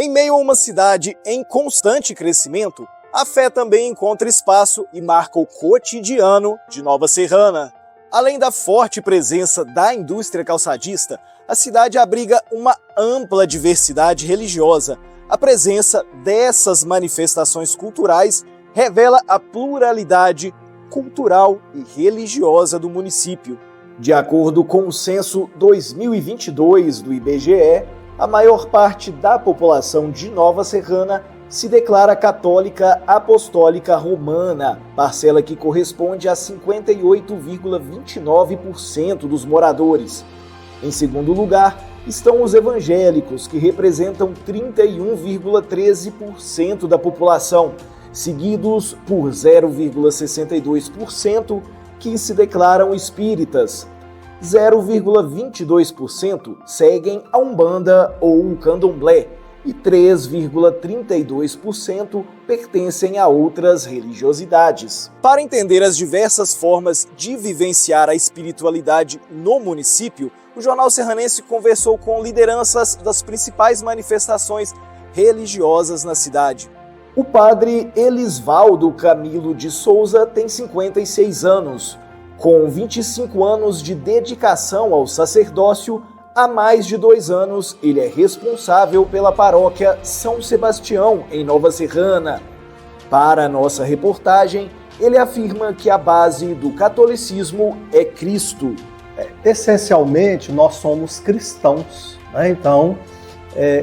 Em meio a uma cidade em constante crescimento, a fé também encontra espaço e marca o cotidiano de Nova Serrana. Além da forte presença da indústria calçadista, a cidade abriga uma ampla diversidade religiosa. A presença dessas manifestações culturais revela a pluralidade cultural e religiosa do município. De acordo com o censo 2022 do IBGE, a maior parte da população de Nova Serrana se declara católica apostólica romana, parcela que corresponde a 58,29% dos moradores. Em segundo lugar, estão os evangélicos, que representam 31,13% da população, seguidos por 0,62% que se declaram espíritas. 0,22% seguem a Umbanda ou o Candomblé e 3,32% pertencem a outras religiosidades. Para entender as diversas formas de vivenciar a espiritualidade no município, o Jornal Serranense conversou com lideranças das principais manifestações religiosas na cidade. O padre Elisvaldo Camilo de Souza tem 56 anos. Com 25 anos de dedicação ao sacerdócio, há mais de 2 anos ele é responsável pela paróquia São Sebastião, em Nova Serrana. Para a nossa reportagem, ele afirma que a base do catolicismo é Cristo. Essencialmente, nós somos cristãos, né? Então,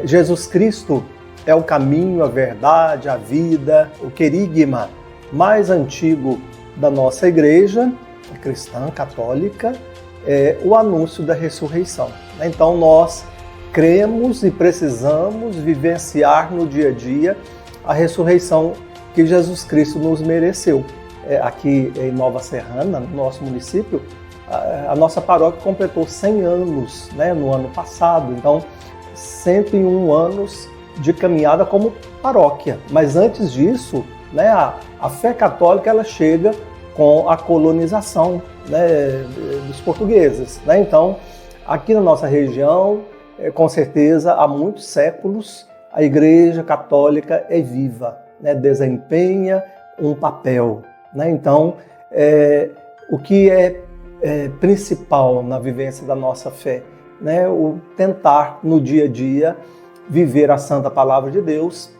Jesus Cristo é o caminho, a verdade, a vida, o querigma mais antigo da nossa igreja cristã, católica, o anúncio da ressurreição. Então nós cremos e precisamos vivenciar no dia a dia a ressurreição que Jesus Cristo nos mereceu. Aqui em Nova Serrana, no nosso município, a nossa paróquia completou 100 anos, né, no ano passado. Então, 101 anos de caminhada como paróquia. Mas antes disso, né, a fé católica ela chega com a colonização, né, dos portugueses, né? Então, aqui na nossa região, com certeza, há muitos séculos, a Igreja Católica é viva, né? Desempenha um papel, né? Então, o que é principal na vivência da nossa fé, né? O tentar, no dia a dia, viver a Santa Palavra de Deus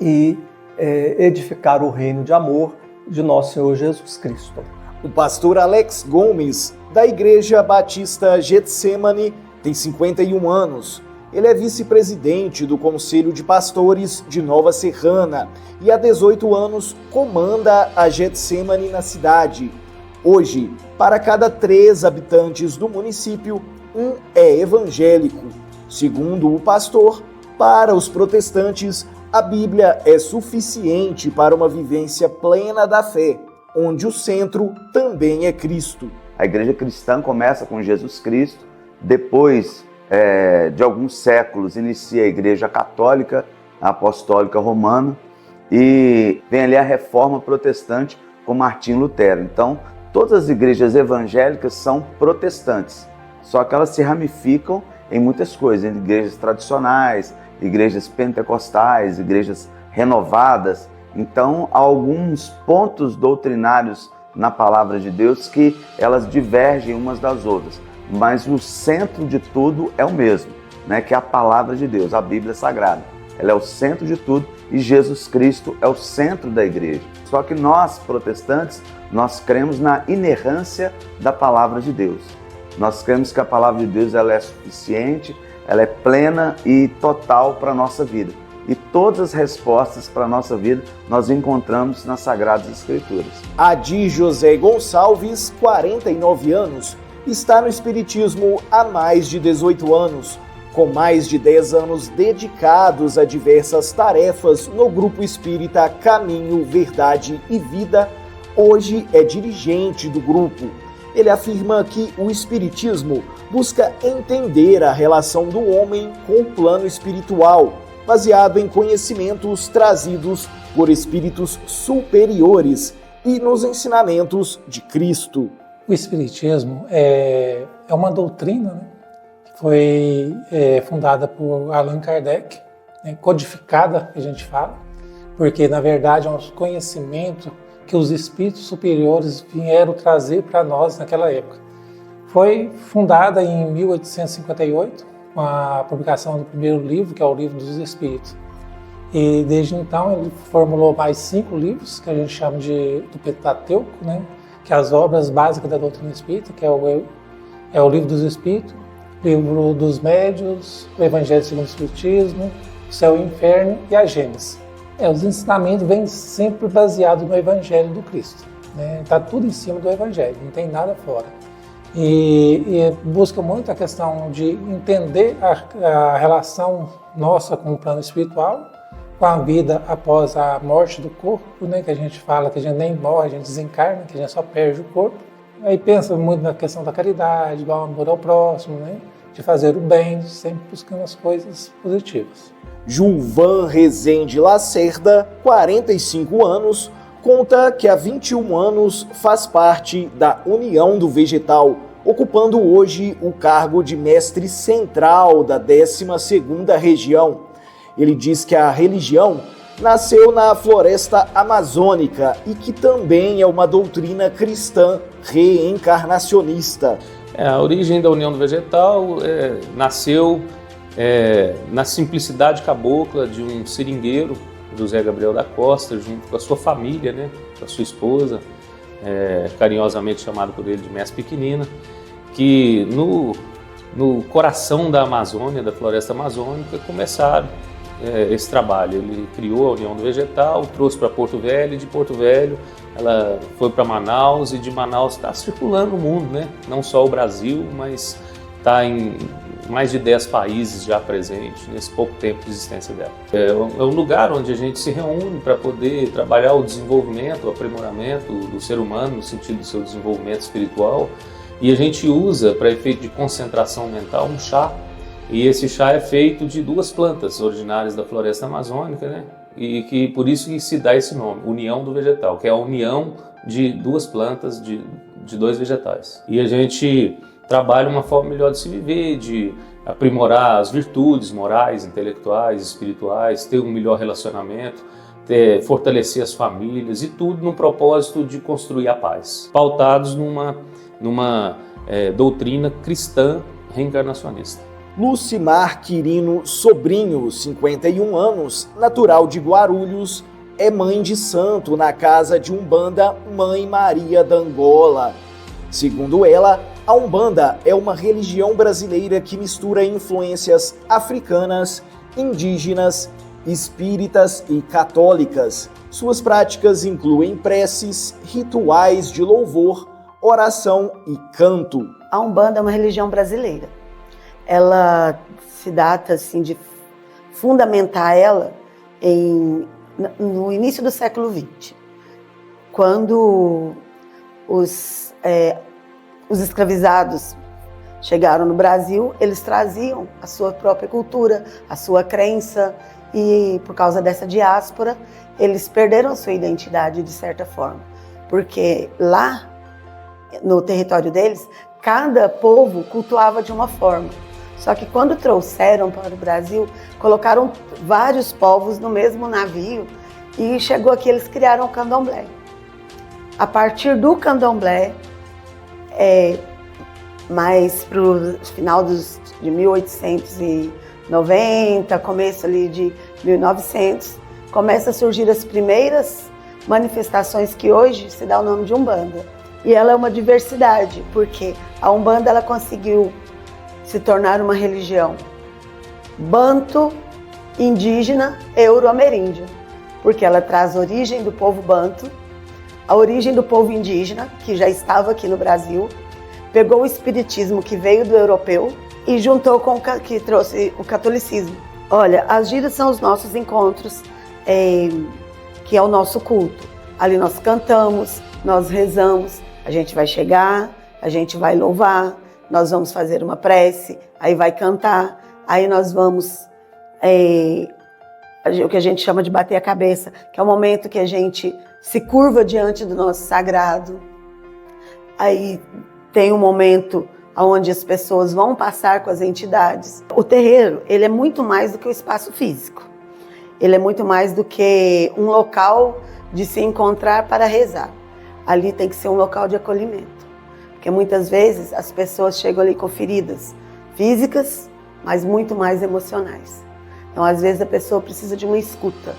e edificar o reino de amor de nosso Senhor Jesus Cristo. O pastor Alex Gomes, da Igreja Batista Getsemane, tem 51 anos. Ele é vice-presidente do Conselho de Pastores de Nova Serrana e há 18 anos comanda a Getsemane na cidade. Hoje, para cada 3 habitantes do município, um é evangélico. Segundo o pastor, para os protestantes, a Bíblia é suficiente para uma vivência plena da fé, onde o centro também é Cristo. A igreja cristã começa com Jesus Cristo, depois de alguns séculos inicia a igreja católica, a apostólica romana, e vem ali a reforma protestante com Martim Lutero. Então, todas as igrejas evangélicas são protestantes, só que elas se ramificam em muitas coisas, em igrejas tradicionais, igrejas pentecostais, igrejas renovadas. Então, há alguns pontos doutrinários na palavra de Deus que elas divergem umas das outras, mas o centro de tudo é o mesmo, né? Que é a palavra de Deus, a Bíblia Sagrada. Ela é o centro de tudo e Jesus Cristo é o centro da igreja. Só que nós, protestantes, nós cremos na inerrância da palavra de Deus. Nós cremos que a palavra de Deus ela é suficiente, ela é plena e total para a nossa vida. E todas as respostas para a nossa vida nós encontramos nas Sagradas Escrituras. Adi José Gonçalves, 49 anos, está no Espiritismo há mais de 18 anos, com mais de 10 anos dedicados a diversas tarefas no Grupo Espírita Caminho, Verdade e Vida. Hoje é dirigente do grupo. Ele afirma que o Espiritismo busca entender a relação do homem com o plano espiritual, baseado em conhecimentos trazidos por espíritos superiores e nos ensinamentos de Cristo. O Espiritismo é uma doutrina, né, que foi fundada por Allan Kardec né, codificada, que a gente fala, porque na verdade é um conhecimento que os espíritos superiores vieram trazer para nós naquela época. Foi fundada em 1858, com a publicação do primeiro livro, que é o Livro dos Espíritos. E desde então ele formulou mais 5 livros, que a gente chama do Pentateuco, né? Que é as obras básicas da doutrina espírita, que é o Livro dos Espíritos, Livro dos Médiuns, o Evangelho segundo o Espiritismo, o Céu e o Inferno e a Gênesis. Os ensinamentos vêm sempre baseados no Evangelho do Cristo. Está tudo em cima do Evangelho, não tem nada fora. E busca muito a questão de entender a relação nossa com o plano espiritual, com a vida após a morte do corpo, né, que a gente fala que a gente nem morre, a gente desencarna, que a gente só perde o corpo. Aí pensa muito na questão da caridade, do amor ao próximo, né, de fazer o bem, sempre buscando as coisas positivas. Gilvan Rezende Lacerda, 45 anos, conta que há 21 anos faz parte da União do Vegetal, ocupando hoje o cargo de mestre central da 12ª região. Ele diz que a religião nasceu na floresta amazônica e que também é uma doutrina cristã reencarnacionista. A origem da União do Vegetal nasceu na simplicidade cabocla de um seringueiro, José Gabriel da Costa, junto com a sua família, né, com a sua esposa, carinhosamente chamado por ele de Mestre Pequenina, que no coração da Amazônia, da floresta amazônica, começaram esse trabalho. Ele criou a União do Vegetal, trouxe para Porto Velho, e de Porto Velho ela foi para Manaus, e de Manaus está circulando o mundo, né? Não só o Brasil, mas está em mais de 10 países já presente nesse pouco tempo de existência dela. É um lugar onde a gente se reúne para poder trabalhar o desenvolvimento, o aprimoramento do ser humano no sentido do seu desenvolvimento espiritual, e a gente usa, para efeito de concentração mental, um chá. E esse chá é feito de 2 plantas originárias da floresta amazônica, né? E que por isso que se dá esse nome, União do Vegetal, que é a união de 2 plantas, de 2 vegetais. E a gente trabalha uma forma melhor de se viver, de aprimorar as virtudes morais, intelectuais, espirituais, ter um melhor relacionamento, fortalecer as famílias, e tudo no propósito de construir a paz, pautados numa doutrina cristã reencarnacionista. Lucimar Quirino Sobrinho, 51 anos, natural de Guarulhos, é mãe de santo na casa de Umbanda Mãe Maria da Angola. Segundo ela, a Umbanda é uma religião brasileira que mistura influências africanas, indígenas, espíritas e católicas. Suas práticas incluem preces, rituais de louvor, oração e canto. A Umbanda é uma religião brasileira. Ela se data assim, de fundamentar ela no início do século XX, quando os escravizados chegaram no Brasil. Eles traziam a sua própria cultura, a sua crença, e por causa dessa diáspora, eles perderam a sua identidade de certa forma, porque lá no território deles, cada povo cultuava de uma forma. Só que quando trouxeram para o Brasil, colocaram vários povos no mesmo navio, e chegou aqui, eles criaram o candomblé. A partir do candomblé, mais para o final de 1890, começo ali de 1900, começa a surgir as primeiras manifestações que hoje se dá o nome de Umbanda. E ela é uma diversidade, porque a Umbanda ela conseguiu se tornar uma religião banto, indígena, euro-ameríndia, porque ela traz a origem do povo banto, a origem do povo indígena, que já estava aqui no Brasil, pegou o espiritismo que veio do europeu e juntou com que trouxe o catolicismo. Olha, as giras são os nossos encontros, que é o nosso culto. Ali nós cantamos, nós rezamos, a gente vai chegar, a gente vai louvar, nós vamos fazer uma prece, aí vai cantar, aí nós vamos, o que a gente chama de bater a cabeça, que é o momento que a gente se curva diante do nosso sagrado. Aí tem um momento onde as pessoas vão passar com as entidades. O terreiro, ele é muito mais do que o espaço físico. ele é muito mais do que um local de se encontrar para rezar. Ali tem que ser um local de acolhimento. Porque muitas vezes as pessoas chegam ali com feridas físicas, mas muito mais emocionais. Então, às vezes, a pessoa precisa de uma escuta.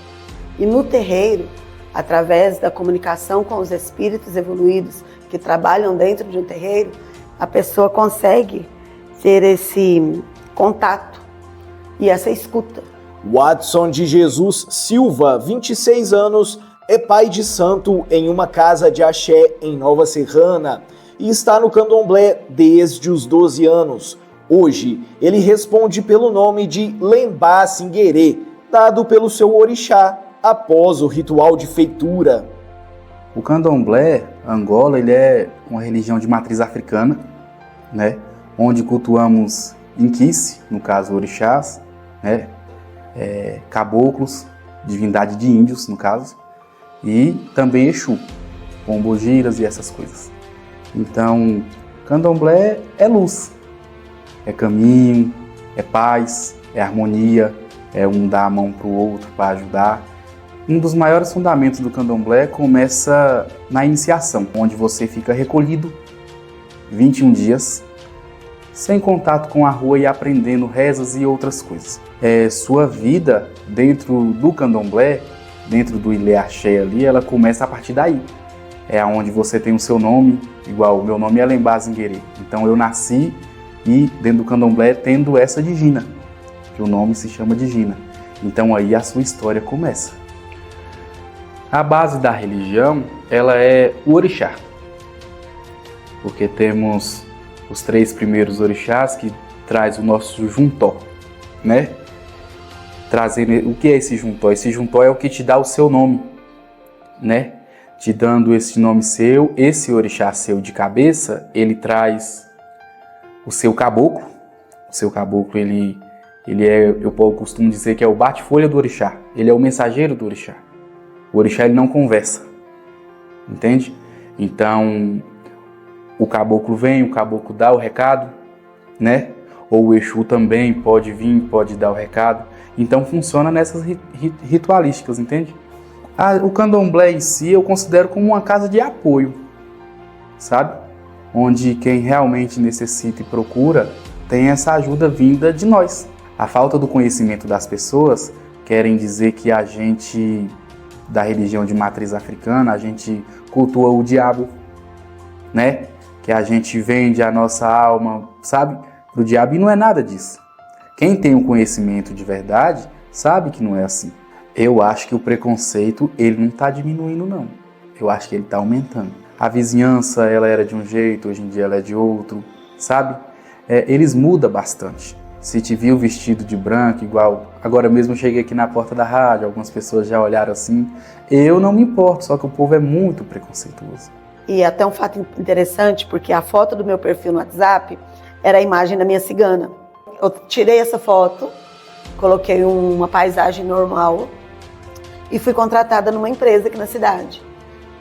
E no terreiro, através da comunicação com os espíritos evoluídos que trabalham dentro de um terreiro, a pessoa consegue ter esse contato e essa escuta. Watson de Jesus Silva, 26 anos, é pai de santo em uma casa de axé em Nova Serrana e está no candomblé desde os 12 anos. Hoje, ele responde pelo nome de Lembá Singuerê, dado pelo seu orixá após o ritual de feitura. O candomblé, Angola, ele é uma religião de matriz africana, né? Onde cultuamos Inquice, no caso orixás, né? Caboclos, divindade de índios, no caso, e também Exu, pombogiras e essas coisas. Então, candomblé é luz, é caminho, é paz, é harmonia, é um dar a mão para o outro para ajudar. Um dos maiores fundamentos do candomblé começa na iniciação, onde você fica recolhido 21 dias, sem contato com a rua e aprendendo rezas e outras coisas. Sua vida dentro do candomblé, dentro do Ilê Axé ali, ela começa a partir daí. É onde você tem o seu nome, igual o meu nome é Lembá Singuerê. Então eu nasci e dentro do candomblé tendo essa de Gina, que o nome se chama de Gina. Então aí a sua história começa. A base da religião, ela é o orixá. Porque temos os 3 primeiros orixás que traz o nosso juntó, né? Trazendo, o que é esse juntó? Esse juntó é o que te dá o seu nome, né? Te dando esse nome seu, esse orixá seu de cabeça, ele traz o seu caboclo. O seu caboclo, ele é, eu costumo dizer que é o bate-folha do orixá. Ele é o mensageiro do orixá. O orixá, ele não conversa, entende? Então, o caboclo vem, o caboclo dá o recado, né? Ou o Exu também pode vir, pode dar o recado. Então, funciona nessas ritualísticas, entende? O candomblé em si eu considero como uma casa de apoio, sabe? Onde quem realmente necessita e procura tem essa ajuda vinda de nós. A falta do conhecimento das pessoas querem dizer que a gente, da religião de matriz africana, a gente cultua o diabo, né? Que a gente vende a nossa alma, sabe? Pro diabo, e não é nada disso. Quem tem o conhecimento de verdade sabe que não é assim. Eu acho que o preconceito, ele não está diminuindo, não. Eu acho que ele está aumentando. A vizinhança, ela era de um jeito, hoje em dia ela é de outro, sabe? Eles mudam bastante. Se te viu vestido de branco, igual... Agora mesmo eu cheguei aqui na porta da rádio, algumas pessoas já olharam assim. Eu não me importo, só que o povo é muito preconceituoso. E até um fato interessante, porque a foto do meu perfil no WhatsApp era a imagem da minha cigana. Eu tirei essa foto, coloquei uma paisagem normal e fui contratada numa empresa aqui na cidade.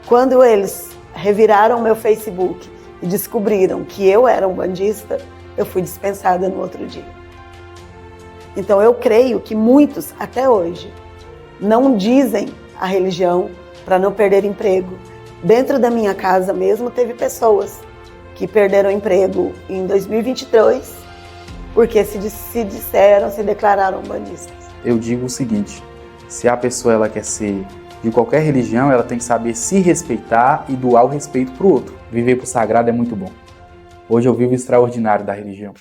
Quando eles reviraram o meu Facebook e descobriram que eu era um bandista, eu fui dispensada no outro dia. Então eu creio que muitos, até hoje, não dizem a religião para não perder emprego. Dentro da minha casa mesmo teve pessoas que perderam emprego em 2022 porque se declararam bandistas. Eu digo o seguinte, se a pessoa ela quer ser de qualquer religião, ela tem que saber se respeitar e doar o respeito para o outro. Viver pro sagrado é muito bom. Hoje eu vivo o extraordinário da religião.